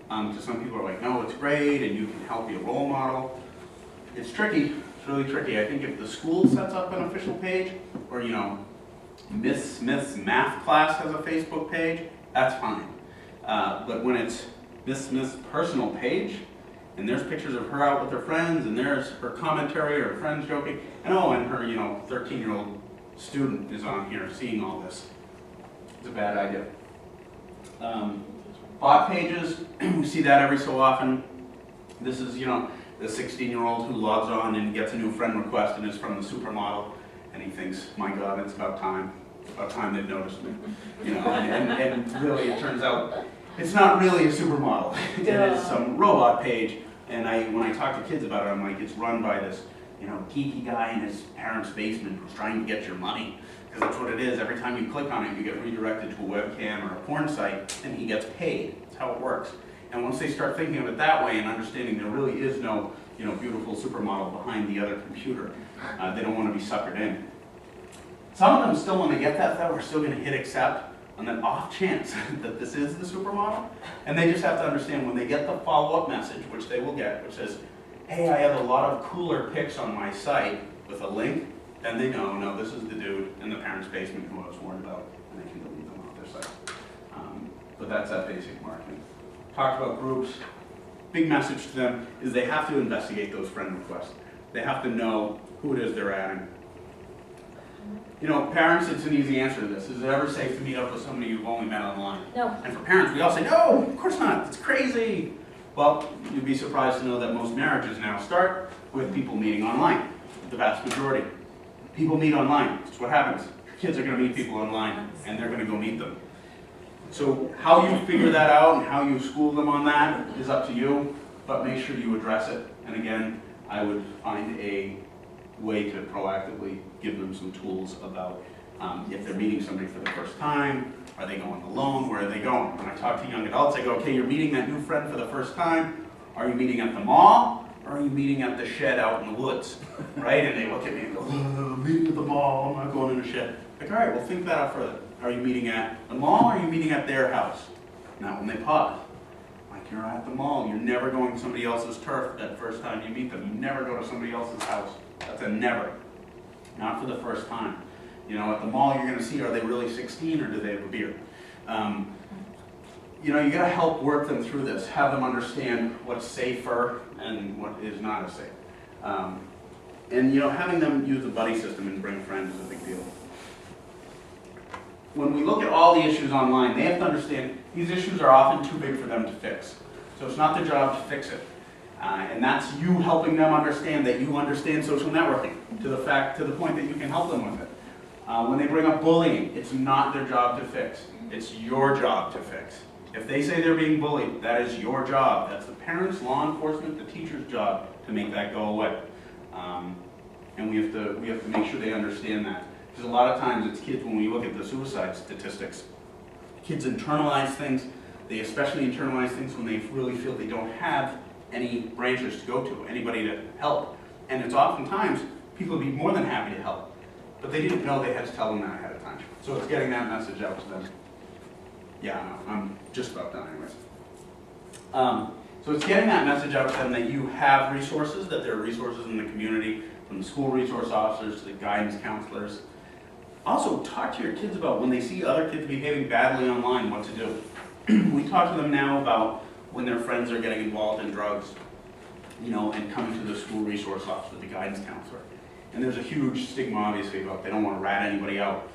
Because some people are like, no, it's great, and you can help be a role model. It's tricky. It's really tricky. I think if the school sets up an official page, or Miss Smith's math class has a Facebook page, that's fine. But when it's Miss Smith's personal page, and there's pictures of her out with her friends, and there's her commentary or her friends joking, and her 13-year-old student is on here seeing all this. It's a bad idea. Bot pages, we see that every so often. This is, the 16-year-old who logs on and gets a new friend request and is from the supermodel, and he thinks, my God, it's about time. It's about time they've noticed me. And really, it turns out it's not really a supermodel. It is some robot page. And when I talk to kids about it, I'm like, it's run by this, geeky guy in his parents' basement who's trying to get your money. Because that's what it is. Every time you click on it, you get redirected to a webcam or a porn site, and he gets paid. That's how it works. And once they start thinking of it that way and understanding there really is no, beautiful supermodel behind the other computer, they don't want to be suckered in. Some of them still, when they get that, though, are still going to hit accept on that off chance that this is the supermodel. And they just have to understand when they get the follow-up message, which they will get, which says, hey, I have a lot of cooler pics on my site with a link, then they know, no, this is the dude in the parents' basement who I was warned about, and they can delete them off their site. But that's that basic marketing. Talked about groups. Big message to them is they have to investigate those friend requests. They have to know who it is they're adding. Parents, it's an easy answer to this. Is it ever safe to meet up with somebody you've only met online? No. And for parents, we all say, no, of course not, it's crazy. Well, you'd be surprised to know that most marriages now start with people meeting online, the vast majority. People meet online. It's what happens. Your kids are going to meet people online, and they're going to go meet them. So how you figure that out and how you school them on that is up to you, but make sure you address it. And again, I would find a way to proactively give them some tools about if they're meeting somebody for the first time, are they going alone, where are they going? When I talk to young adults, I go, okay, you're meeting that new friend for the first time. Are you meeting at the mall? Or are you meeting at the shed out in the woods, right? And they look at me and go, meeting at the mall, I'm not going in the shed. Like, all right, well, think that out further. Are you meeting at the mall, or are you meeting at their house? Now, when they pause, like, you're at the mall, you're never going to somebody else's turf that first time you meet them. You never go to somebody else's house. That's a never. Not for the first time. At the mall, you're going to see, are they really 16, or do they have a beard? You got to help work them through this, have them understand what's safer and what is not as safe. And having them use the buddy system and bring friends is a big deal. When we look at all the issues online, they have to understand these issues are often too big for them to fix. So it's not their job to fix it. And that's you helping them understand that you understand social networking to the point that you can help them with it. When they bring up bullying, it's not their job to fix. It's your job to fix. If they say they're being bullied, that is your job. That's the parents, law enforcement, the teacher's job to make that go away. And we have to make sure they understand that. Because a lot of times it's kids, when we look at the suicide statistics, kids internalize things. They especially internalize things when they really feel they don't have any branches to go to, anybody to help. And it's oftentimes people would be more than happy to help, but they didn't know they had to tell them that ahead of time. So it's getting that message out to them. Yeah, I'm just about done anyways. So it's getting that message out to them that you have resources, that there are resources in the community, from the school resource officers to the guidance counselors. Also, talk to your kids about when they see other kids behaving badly online, what to do. We talk to them now about when their friends are getting involved in drugs, and coming to the school resource officer, the guidance counselor. And there's a huge stigma, obviously, about they don't want to rat anybody out.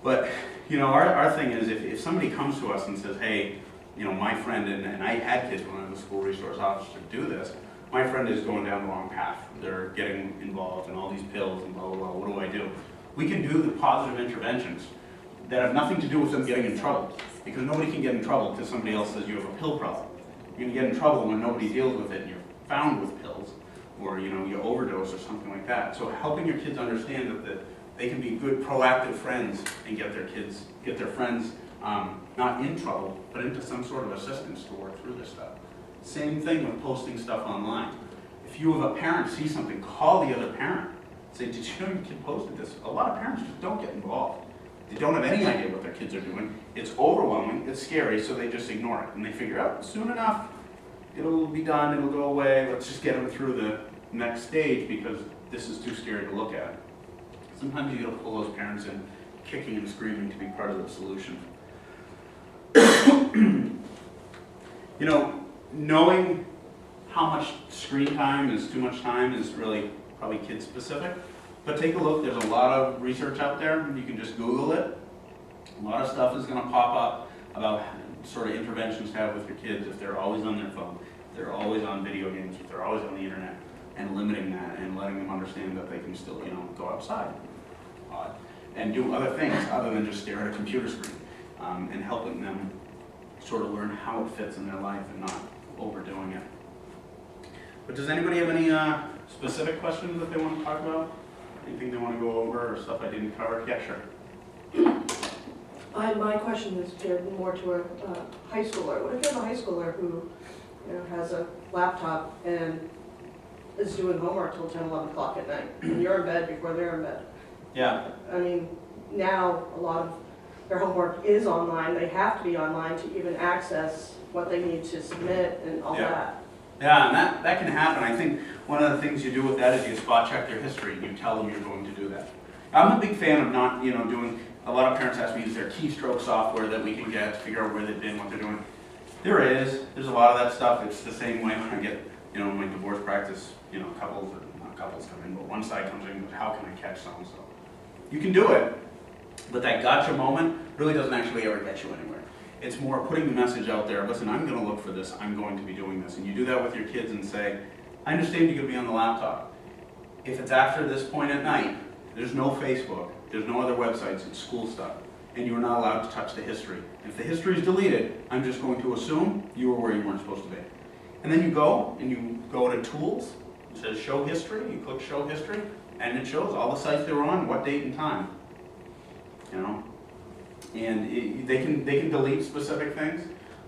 But, our thing is, if somebody comes to us and says, hey, my friend, and I had kids when I was a school resource officer do this, my friend is going down the wrong path. They're getting involved in all these pills and blah, blah, blah, what do I do? We can do the positive interventions that have nothing to do with them getting in trouble. Because nobody can get in trouble because somebody else says you have a pill problem. You're going to get in trouble when nobody deals with it and you're found with pills, or you overdose or something like that. So helping your kids understand that they can be good proactive friends and get their friends not in trouble, but into some sort of assistance to work through this stuff. Same thing with posting stuff online. If you have a parent see something, call the other parent. Say, did you know your kid posted this? A lot of parents just don't get involved. They don't have any idea what their kids are doing. It's overwhelming, it's scary, so they just ignore it. And they figure out soon enough, it'll be done, it'll go away, let's just get them through the next stage because this is too scary to look at. Sometimes you gotta pull those parents in, kicking and screaming to be part of the solution. You know, knowing how much screen time is too much time is really probably kid specific. But take a look, there's a lot of research out there, you can just Google it. A lot of stuff is gonna pop up about sort of interventions to have with your kids if they're always on their phone, if they're always on video games, if they're always on the internet, and limiting that and letting them understand that they can still, you know, go outside and do other things other than just stare at a computer screen, and helping them sort of learn how it fits in their life and not overdoing it. But does anybody have any specific questions that they want to talk about? Anything they want to go over or stuff I didn't cover? Yeah, sure. My question is geared more to a high schooler. What if you have a high schooler who, you know, has a laptop and is doing homework till 10, 11 o'clock at night, and you're in bed before they're in bed? Yeah. I mean, now a lot of their homework is online. They have to be online to even access what they need to submit and all that. Yeah, and that can happen. I think one of the things you do with that is you spot check their history. You tell them you're going to do that. I'm a big fan of not, you know, doing, a lot of parents ask me, is there keystroke software that we can get to figure out where they've been, what they're doing? There's a lot of that stuff. It's the same way when I get, you know, in my divorce practice, you know, couples, or not couples come in, but one side comes in, how can I catch so-and-so? You can do it, but that gotcha moment really doesn't actually ever get you anywhere. It's more putting the message out there, listen, I'm going to look for this, I'm going to be doing this. And you do that with your kids and say, I understand you're going to be on the laptop. If it's after this point at night, there's no Facebook, there's no other websites, it's school stuff. And you're not allowed to touch the history. If the history is deleted, I'm just going to assume you were where you weren't supposed to be. And then you go to tools, it says show history, you click show history, and it shows all the sites they were on, what date and time. You know? And they can delete specific things,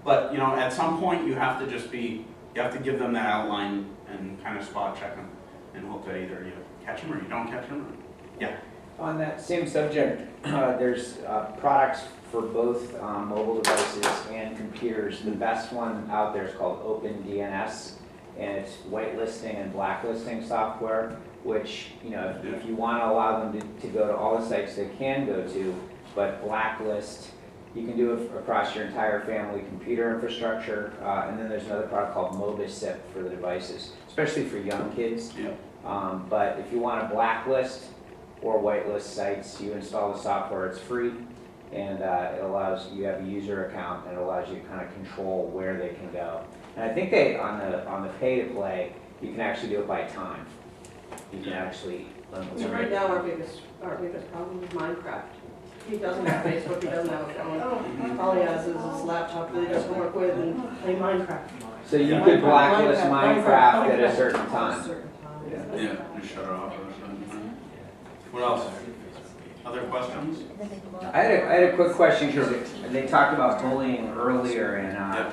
but you know, at some point you have to give them that outline and kind of spot check them and hope that either you catch them or you don't catch them. Yeah. On that same subject, there's products for both mobile devices and computers. The best one out there is called OpenDNS, and it's whitelisting and blacklisting software, which, you know, if you want to allow them to go to all the sites they can go to, but blacklist, you can do it across your entire family computer infrastructure, and then there's another product called MobiSip for the devices, especially for young kids. Yeah. But if you want to blacklist or whitelist sites, you install the software, it's free, and it allows you have a user account, and it allows you to kind of control where they can go. And I think they, on the pay to play, you can actually do it by time. You can actually limit So right now our biggest problem is Minecraft. He doesn't have Facebook, he doesn't have a phone. All he has is his laptop that he does homework with and play Minecraft. So you could blacklist Minecraft at a certain time. Yeah, just shut it off or something. What else? Other questions? I had a quick question because they talked about bullying earlier, and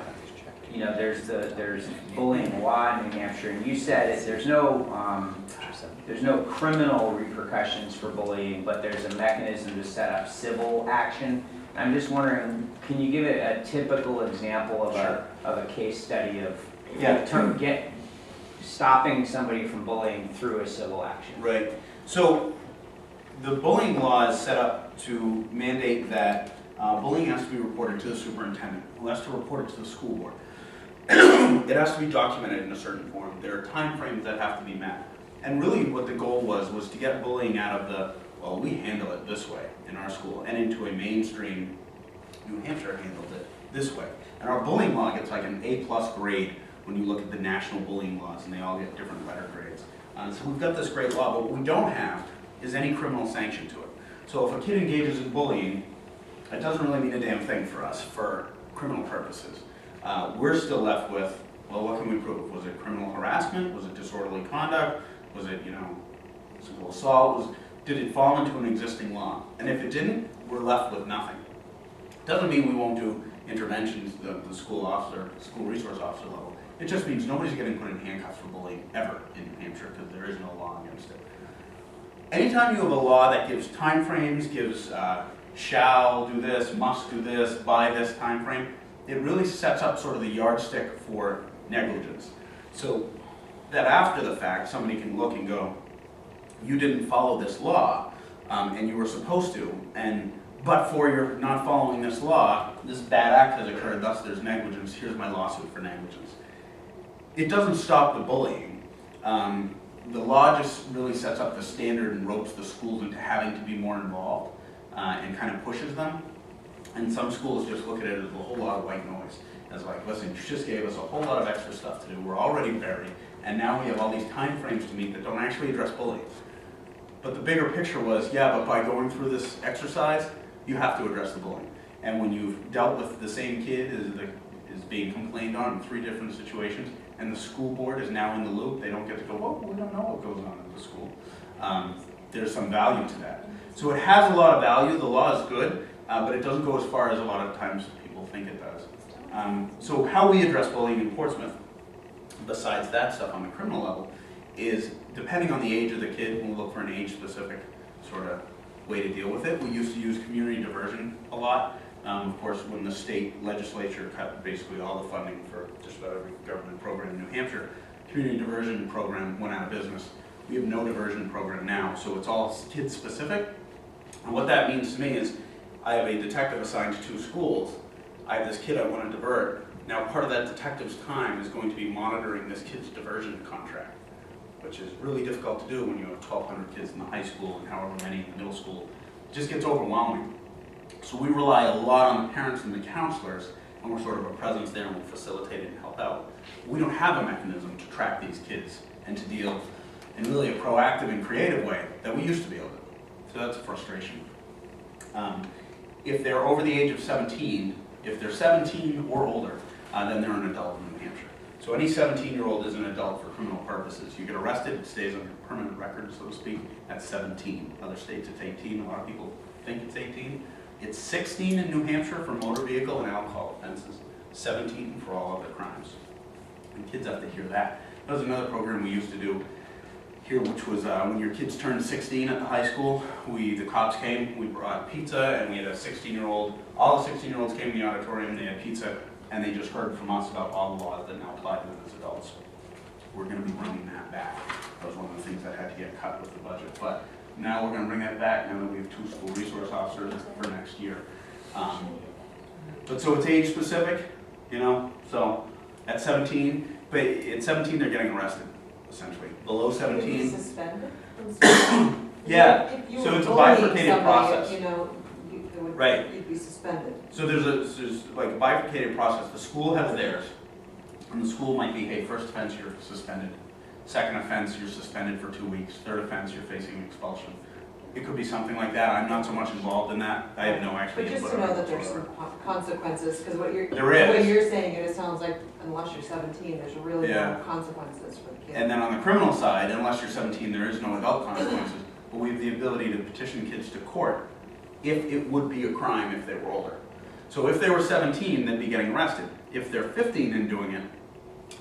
you know, there's bullying law in New Hampshire, and you said there's no criminal repercussions for bullying, but there's a mechanism to set up civil action. I'm just wondering, can you give it a typical example of a case study of stopping somebody from bullying through a civil action? Right. So the bullying law is set up to mandate that bullying has to be reported to the superintendent, who has to report it to the school board. It has to be documented in a certain form. There are time frames that have to be met. And really what the goal was to get bullying out of the, well, we handle it this way in our school, and into a mainstream, New Hampshire handled it this way. And our bullying law gets like an A+ grade when you look at the national bullying laws, and they all get different letter grades. So we've got this great law, but what we don't have is any criminal sanction to it. So if a kid engages in bullying, it doesn't really mean a damn thing for us for criminal purposes. We're still left with, well, what can we prove? Was it criminal harassment? Was it disorderly conduct? Was it, you know, simple assault? Did it fall into an existing law? And if it didn't, we're left with nothing. Doesn't mean we won't do interventions at the school resource officer level. It just means nobody's getting put in handcuffs for bullying ever in New Hampshire because there is no law against it. Anytime you have a law that gives time frames, gives shall do this, must do this, by this time frame, it really sets up sort of the yardstick for negligence. So that after the fact, somebody can look and go, you didn't follow this law, and you were supposed to, but for your not following this law, this bad act has occurred, thus there's negligence, here's my lawsuit for negligence. It doesn't stop the bullying. The law just really sets up the standard and ropes the schools into having to be more involved and kind of pushes them. And some schools just look at it as a whole lot of white noise. As like, listen, you just gave us a whole lot of extra stuff to do, we're already buried, and now we have all these time frames to meet that don't actually address bullying. But the bigger picture was, yeah, but by going through this exercise, you have to address the bullying. And when you've dealt with the same kid is being complained on in 3 different situations, and the school board is now in the loop, they don't get to go, well, we don't know what goes on at the school. There's some value to that. So it has a lot of value, the law is good, but it doesn't go as far as a lot of times people think it does. So how we address bullying in Portsmouth, besides that stuff on the criminal level, is depending on the age of the kid, we'll look for an age-specific sort of way to deal with it. We used to use community diversion a lot. Of course, when the state legislature cut basically all the funding for just about every government program in New Hampshire, community diversion program went out of business. We have no diversion program now, so it's all kid-specific. And what that means to me is I have a detective assigned to 2 schools. I have this kid I want to divert. Now, part of that detective's time is going to be monitoring this kid's diversion contract, which is really difficult to do when you have 1,200 kids in the high school and however many in the middle school. It just gets overwhelming. So we rely a lot on the parents and the counselors, and we're sort of a presence there and we'll facilitate it and help out. We don't have a mechanism to track these kids and to deal in really a proactive and creative way that we used to be able to do. So that's a frustration. If they're over the age of 17, if they're 17 or older, then they're an adult in New Hampshire. So any 17-year-old is an adult for criminal purposes. You get arrested, it stays on your permanent record, so to speak, at 17. Other states it's 18, a lot of people think it's 18. It's 16 in New Hampshire for motor vehicle and alcohol offenses, 17 for all other crimes. And kids have to hear that. That was another program we used to do here, which was when your kids turned 16 at the high school, the cops came, we brought pizza, and we had a 16-year-old, all the 16-year-olds came in the auditorium, they had pizza, and they just heard from us about all the laws that now apply to them as adults. We're going to be bringing that back. That was one of the things that had to get cut with the budget, but now we're going to bring that back now that we have 2 school resource officers for next year. But so it's age specific, you know, so at 17, but at 17 they're getting arrested, essentially. Below 17. Suspended? Yeah, so it's a bifurcated process. You know, Right. You'd be suspended. So there's like a bifurcated process. The school has theirs, and the school might be, hey, first offense you're suspended, second offense you're suspended for 2 weeks, third offense you're facing expulsion. It could be something like that. I'm not so much involved in that. I have no actual But just input to know on it that there's whatsoever. some consequences, because what you're, There is. the way you're saying it sounds like unless you're 17, there's really Yeah. no consequences for the kid. And then on the criminal side, unless you're 17, there is no adult consequences, but we have the ability to petition kids to court if it would be a crime if they were older. So if they were 17, they'd be getting arrested. If they're 15 and doing it,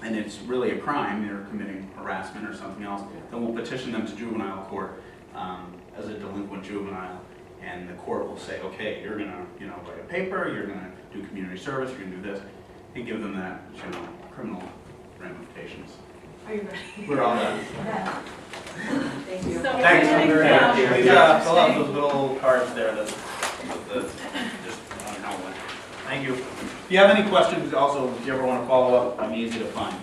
and it's really a crime, they're committing harassment or something else, then we'll petition them to juvenile court as a delinquent juvenile, and the court will say, okay, you're gonna, write a paper, you're gonna do community service, you're gonna do this, and give them that, criminal ramifications. Are you ready? We're all done. Thank you. So Thanks. Thank you. Please fill out those little cards there that just on how it went. Thank you. If you have any questions, also, if you ever want to follow up, I'm easy to find.